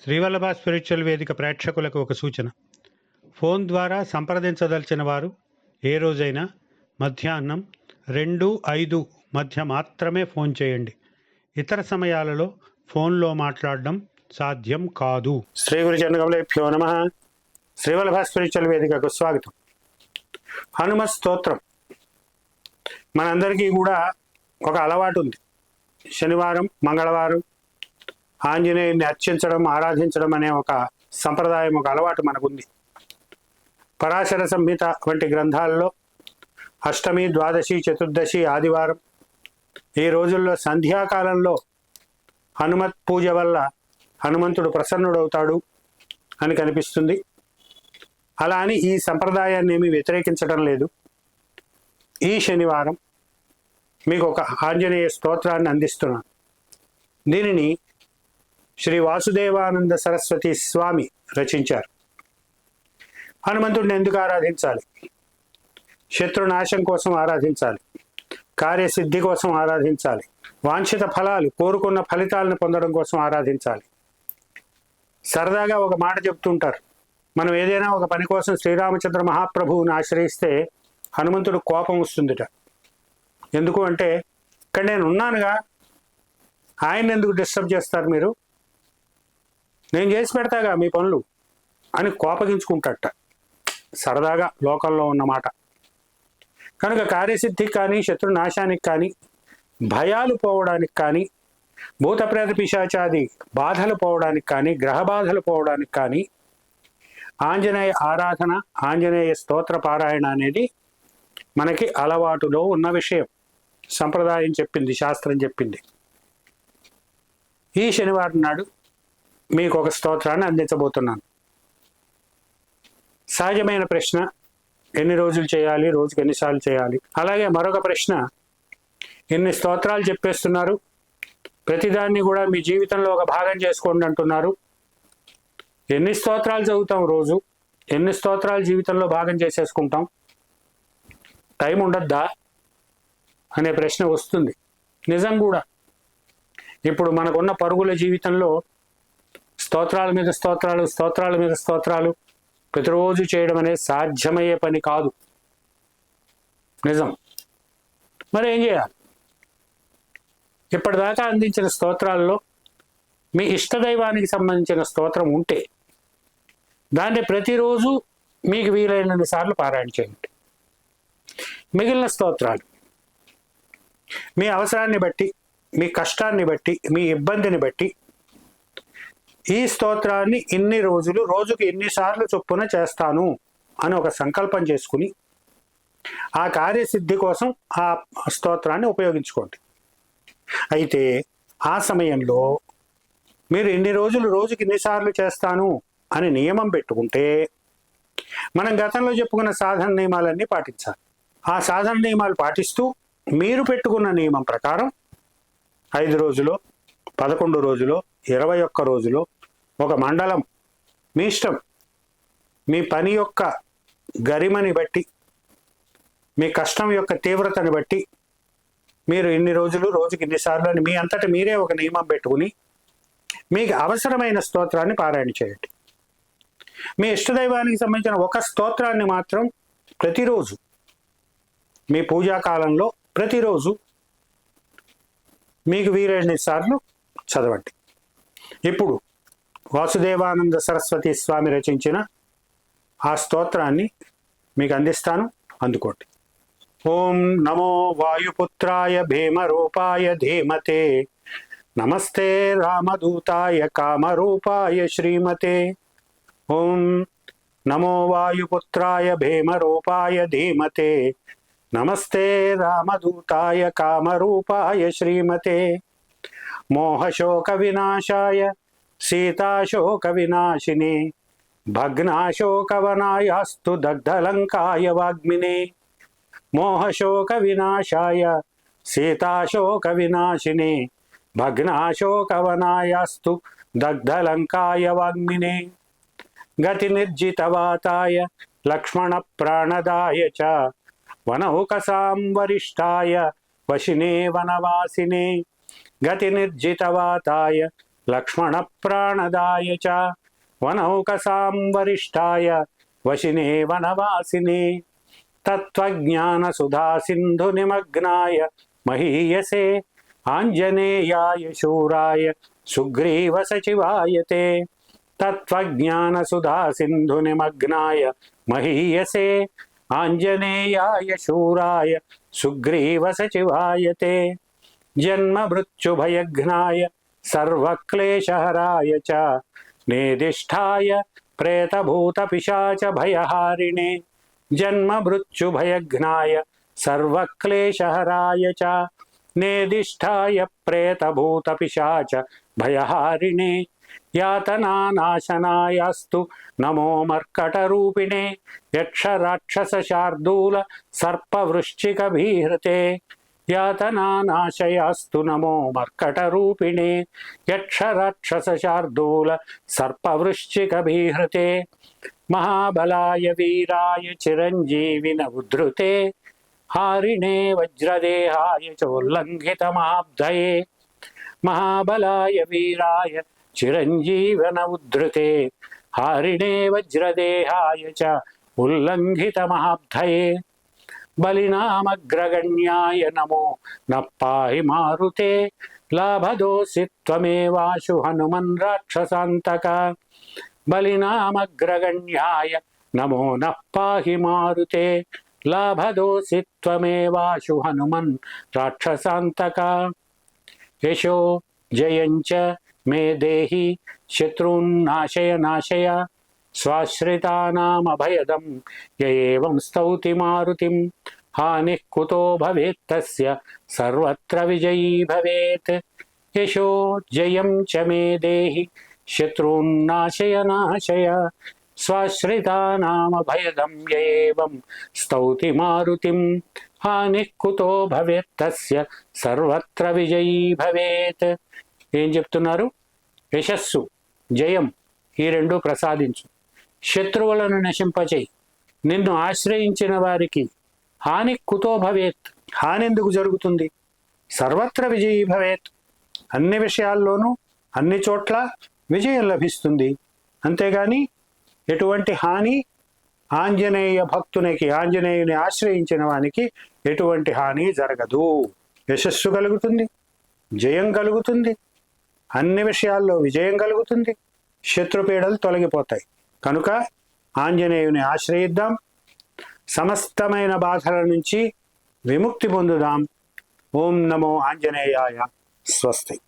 Srivallabha spiritual వేదిక ప్రేక్షకులకు ఒక సూచన. ఫోన్ ద్వారా సంప్రదించదలిచిన వారు ఏ రోజైనా మధ్యాహ్నం 2-5 మధ్య మాత్రమే ఫోన్ చేయండి. ఇతర సమయాలలో ఫోన్లో మాట్లాడడం సాధ్యం కాదు. శ్రీ గురు చరణకమలేభ్యో నమః. శ్రీవల్లభ స్పిరిచువల్ వేదికకు స్వాగతం. హనుమత్ స్తోత్రం మనందరికీ కూడా ఒక అలవాటు ఉంది. శనివారం, మంగళవారం ఆంజనేయుని అర్చించడం, ఆరాధించడం అనే ఒక సంప్రదాయం, ఒక అలవాటు మనకుంది. పరాశర సంహిత వంటి గ్రంథాల్లో అష్టమి, ద్వాదశి, చతుర్దశి, ఆదివారం ఈ రోజుల్లో సంధ్యాకాలంలో హనుమత్ పూజ వల్ల హనుమంతుడు ప్రసన్నుడవుతాడు అని కనిపిస్తుంది. అలా అని ఈ సంప్రదాయాన్ని ఏమీ వ్యతిరేకించడం లేదు. ఈ శనివారం మీకు ఒక ఆంజనేయ స్తోత్రాన్ని అందిస్తున్నాను. దీనిని శ్రీ వాసుదేవానంద సరస్వతి స్వామి రచించారు. హనుమంతుడిని ఎందుకు ఆరాధించాలి? శత్రునాశం కోసం ఆరాధించాలి, కార్యసిద్ధి కోసం ఆరాధించాలి, వాంఛిత ఫలాలు, కోరుకున్న ఫలితాలను పొందడం కోసం ఆరాధించాలి. సరదాగా ఒక మాట చెప్తుంటారు, మనం ఏదైనా ఒక పని కోసం శ్రీరామచంద్ర మహాప్రభువుని ఆశ్రయిస్తే హనుమంతుడు కోపం వస్తుందిట. ఎందుకు అంటే, ఇక్కడ నేను ఉన్నానుగా, ఆయన ఎందుకు డిస్టర్బ్ చేస్తారు మీరు, నేను చేసి పెడతాగా మీ పనులు అని కోపగించుకుంటాట. సరదాగా లోకంలో ఉన్నమాట. కనుక కార్యసిద్ధికి కానీ, శత్రునాశానికి కానీ, భయాలు పోవడానికి కానీ, భూతప్రేత పిశాచాది బాధలు పోవడానికి కానీ, గ్రహ బాధలు పోవడానికి కానీ ఆంజనేయ ఆరాధన, ఆంజనేయ స్తోత్ర పారాయణ అనేది మనకి అలవాటులో ఉన్న విషయం. సంప్రదాయం చెప్పింది, శాస్త్రం చెప్పింది. ఈ శనివారం నాడు మీకు ఒక స్తోత్రాన్ని అందించబోతున్నాను. సహజమైన ప్రశ్న, ఎన్ని రోజులు చేయాలి, రోజుకి ఎన్నిసార్లు చేయాలి? అలాగే మరొక ప్రశ్న, ఎన్ని స్తోత్రాలు చెప్పేస్తున్నారు, ప్రతిదాన్ని కూడా మీ జీవితంలో ఒక భాగం చేసుకోండి అంటున్నారు. ఎన్ని స్తోత్రాలు చదువుతాం రోజు, ఎన్ని స్తోత్రాలు జీవితంలో భాగం చేసేసుకుంటాం, టైం ఉండద్దా అనే ప్రశ్న వస్తుంది. నిజం కూడా. ఇప్పుడు మనకున్న పరుగుల జీవితంలో స్తోత్రాల మీద స్తోత్రాలు, స్తోత్రాల మీద స్తోత్రాలు ప్రతిరోజు చేయడం అనేది సాధ్యమయ్యే పని కాదు. నిజం. మరి ఏం చేయాలి? ఇప్పటిదాకా అందించిన స్తోత్రాల్లో మీ ఇష్టదైవానికి సంబంధించిన స్తోత్రం ఉంటే దాన్ని ప్రతిరోజు మీకు వీలైనన్ని సార్లు పారాయణ చేయండి. మిగిలిన స్తోత్రాలు మీ అవసరాన్ని బట్టి, మీ కష్టాన్ని బట్టి, మీ ఇబ్బందిని బట్టి ఈ స్తోత్రాన్ని ఇన్ని రోజులు, రోజుకి ఎన్నిసార్లు చొప్పున చేస్తాను అని ఒక సంకల్పం చేసుకుని ఆ కార్యసిద్ధి కోసం ఆ స్తోత్రాన్ని ఉపయోగించుకోండి. అయితే ఆ సమయంలో మీరు ఎన్ని రోజులు, రోజుకి ఎన్నిసార్లు చేస్తాను అని నియమం పెట్టుకుంటే మనం గతంలో చెప్పుకున్న సాధన నియమాలన్నీ పాటించాలి. ఆ సాధన నియమాలు పాటిస్తూ మీరు పెట్టుకున్న నియమం ప్రకారం 5 రోజులో, 11 రోజులో, 21 రోజులో, ఒక మండలం, మీ ఇష్టం, మీ పని యొక్క గరిమని బట్టి, మీ కష్టం యొక్క తీవ్రతని బట్టి మీరు ఇన్ని రోజులు, రోజుకి ఇన్నిసార్లు అని మీ అంతటా మీరే ఒక నియమం పెట్టుకుని మీకు అవసరమైన స్తోత్రాన్ని పారాయణ చేయండి. మీ ఇష్టదైవానికి సంబంధించిన ఒక స్తోత్రాన్ని మాత్రం ప్రతిరోజు మీ పూజాకాలంలో ప్రతిరోజు మీకు వీలైన సార్లు చదవండి. ఇప్పుడు వాసుదేవానంద సరస్వతి స్వామి రచించిన ఆ స్తోత్రాన్ని మీకు అందిస్తాను, అందుకోండి. ఓం నమో వాయుపుత్రాయ భీమరూపాయ ధీమతే, నమస్తే రామదూతాయ కామరూపాయ శ్రీమతే. ఓం నమో వాయుపుత్రాయ భీమరూపాయ ధీమతే, నమస్తే రామదూతాయ కామరూపాయ శ్రీమతే. మోహశోక వినాశాయ సీతాశోక వినాశినే, భగ్నాశోకవనాయాస్తు దగ్ధలంకాయ వాగ్మినే. మోహశోక వినాశాయ సీతాశోక వినాశినే, భగ్నాశోకవనాయాస్తు దగ్ధలంకాయ వాగ్మినే. గతి నిర్జితవాతాయ లక్ష్మణ ప్రాణదాయ చ, వనౌకసాం వరిష్టాయ వశినే వనవాసినే. గతి నిర్జితవాతాయ లక్ష్మణ ప్రాణదాయ చ వనౌకసాం వరిష్టాయ వశినే వనవాసినే తత్వజ్ఞాన సుధా సింధు నిమగ్నాయ మహీయసే ఆంజనేయాయ శూరాయ సుగ్రీవ సచివాయతే తత్వజ్ఞాన సుధా సింధు నిమగ్నాయ మహీయసే ఆంజనేయాయ శూరాయ సుగ్రీవ సచివాయతే జన్మ మృత్యుభయఘ్నాయ సర్వక్లేశహరాయ చ నేదిష్ఠాయ ప్రేతభూత పిశాచ భయహారిణే జన్మ మృత్యుభయఘ్నాయ సర్వక్లేశహరాయ చ నేదిష్ఠాయ ప్రేతభూత పిశాచ భయహారిణే యాతనానాశనాయాస్తు నమో మర్కటరూపిణే యక్షరాక్షస శార్దూల సర్పవృశ్చిక భీహృతే యాతనానాశయాస్తు నమో మర్కటరూపిణే యక్షరాక్షస శార్దూల సర్పవృశ్చిక భీహృతే మహాబలాయ వీరాయ చిరంజీవిన ఉద్ధృతే హారిణే వజ్రదేహాయ చోల్లంఘితమాబ్ధయే మహాబలాయ వీరాయ చిరంజీవన ఉద్ధృతే హారిణే వజ్రదేహాయ చ ఉల్లంఘితమహాబ్ధయే బలినామగ్రగణ్యాయ నమో నప్పాహి మారుతే లాభదోసి త్వమేవాశు హనుమన్ రాక్షసాంతక బలినామగ్రగణ్యాయ నమో నప్పాహి మారుతే లాభదోసి త్వమేవాశు హనుమన్ రాక్షసాంతక యశో జయంచ మే దేహి శత్రున్నాశయ నాశయ స్వాశ్రితానామభయదం యేవం స్తౌతి మారుతిం హానిః కుతో భవేత్తస్య సర్వత్ర విజయీ భవేత్ యశో జయం చ మే దేహి శత్రున్నాశయ నాశయ స్వాశ్రితానామభయదం యేవం స్తౌతి మారుతిం హానిః కుతో భవేత్తస్య సర్వత్ర విజయీ భవేత్. ఏం చెప్తున్నారు? యశస్సు, జయం ఈ రెండు ప్రసాదించు, శత్రువులను నశింపచేయి, నిన్ను ఆశ్రయించిన వారికి హాని కుతో భవేత్, హాని ఎందుకు జరుగుతుంది, సర్వత్ర విజయీ భవేత్, అన్ని విషయాల్లోనూ అన్ని చోట్ల విజయం లభిస్తుంది. అంతేగాని ఎటువంటి హాని ఆంజనేయ భక్తునికి, ఆంజనేయుని ఆశ్రయించిన వానికి ఎటువంటి హాని జరగదు. యశస్సు కలుగుతుంది, జయం కలుగుతుంది, అన్ని విషయాల్లో విజయం కలుగుతుంది, శత్రుపీడలు తొలగిపోతాయి. కనుక ఆంజనేయుని ఆశ్రయిద్దాం, సమస్తమైన బాధల నుంచి విముక్తి పొందుదాం. ఓం నమో ఆంజనేయాయ. స్వస్తి.